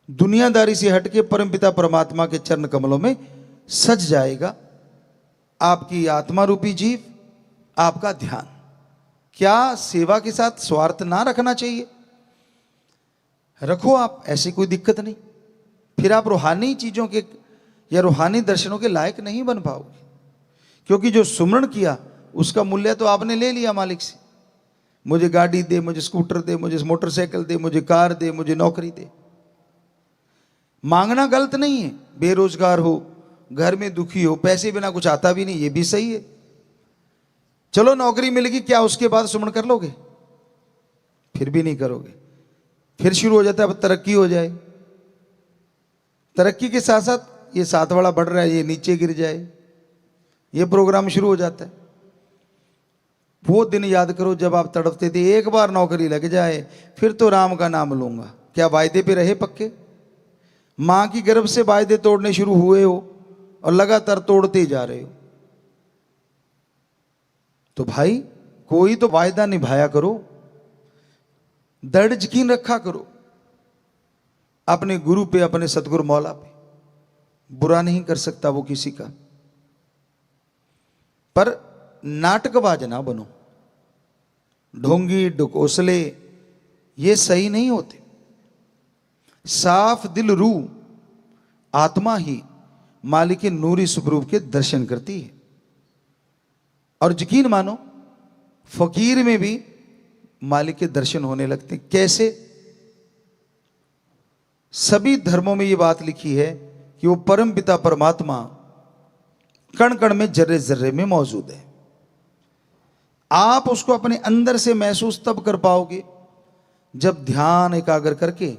दुनियादारी से हटके परमपिता परमात्मा के चरण कमलों में सज जाएगा आपकी आत्मा रूपी जीव, आपका ध्यान। क्या सेवा के साथ स्वार्थ ना रखना चाहिए? रखो आप, ऐसी कोई दिक्कत नहीं। फिर आप रूहानी चीजों के या रूहानी दर्शनों के लायक नहीं बन पाओगे, क्योंकि जो सुमरण किया उसका मूल्य तो आपने ले लिया मालिक से। मुझे गाड़ी दे, मुझे स्कूटर दे, मुझे मोटरसाइकिल दे, मुझे कार दे, मुझे नौकरी दे। मांगना गलत नहीं है। बेरोजगार हो, घर में दुखी हो, पैसे बिना कुछ आता भी नहीं, ये भी सही है। चलो नौकरी मिलेगी, क्या उसके बाद सुमन कर लोगे? फिर भी नहीं करोगे। फिर शुरू हो जाता है अब तरक्की हो जाए। तरक्की के साथ साथ ये साथ वाला बढ़ रहा है, ये नीचे गिर जाए, ये प्रोग्राम शुरू हो जाता है। वो दिन याद करो जब आप तड़पते थे एक बार नौकरी लग जाए फिर तो राम का नाम लूंगा। क्या वायदे पे रहे पक्के? मां की गर्भ से वायदे तोड़ने शुरू हुए हो और लगातार तोड़ते जा रहे हो। तो भाई कोई तो वायदा निभाया करो, दृढ़ यकीन रखा करो अपने गुरु पे, अपने सतगुरु मौला पे। बुरा नहीं कर सकता वो किसी का, पर नाटकबाज ना बनो। ढोंगी ढकोसले ये सही नहीं होते। साफ दिल रूह आत्मा ही मालिक के नूरी स्वरूप के दर्शन करती है। और यकीन मानो फकीर में भी मालिक के दर्शन होने लगते हैं। कैसे? सभी धर्मों में ये बात लिखी है कि वो परम पिता परमात्मा कण कण में, जर्रे जर्रे में मौजूद है। आप उसको अपने अंदर से महसूस तब कर पाओगे जब ध्यान एकाग्र करके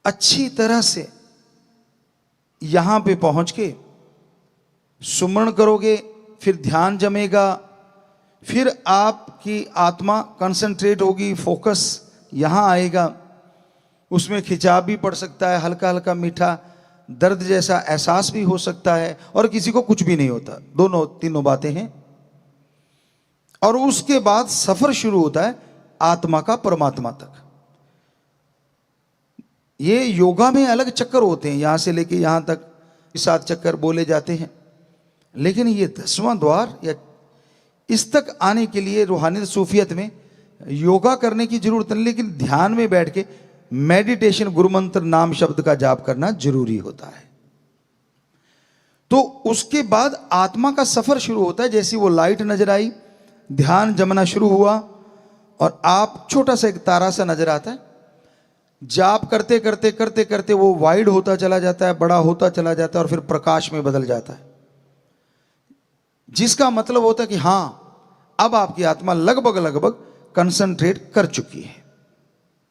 अच्छी तरह से यहां पे पहुंच के सुमरण करोगे। फिर ध्यान जमेगा, फिर आपकी आत्मा कंसंट्रेट होगी, फोकस यहां आएगा। उसमें खिंचाव भी पड़ सकता है, हल्का हल्का मीठा दर्द जैसा एहसास भी हो सकता है, और किसी को कुछ भी नहीं होता। दोनों तीनों बातें हैं। और उसके बाद सफर शुरू होता है आत्मा का परमात्मा तक। ये योगा में अलग चक्कर होते हैं, यहां से लेके यहां तक 7 चक्कर बोले जाते हैं, लेकिन ये 10वां द्वार या इस तक आने के लिए रूहानी सूफियत में योगा करने की जरूरत नहीं, लेकिन ध्यान में बैठ के मेडिटेशन, गुरुमंत्र नाम शब्द का जाप करना जरूरी होता है। तो उसके बाद आत्मा का सफर शुरू होता है। जैसी वो लाइट नजर आई, ध्यान जमना शुरू हुआ और आप छोटा सा एक तारा सा नजर आता है। जाप करते करते करते करते वो वाइड होता चला जाता है, बड़ा होता चला जाता है और फिर प्रकाश में बदल जाता है, जिसका मतलब होता है कि हां अब आपकी आत्मा लगभग लगभग कंसंट्रेट कर चुकी है।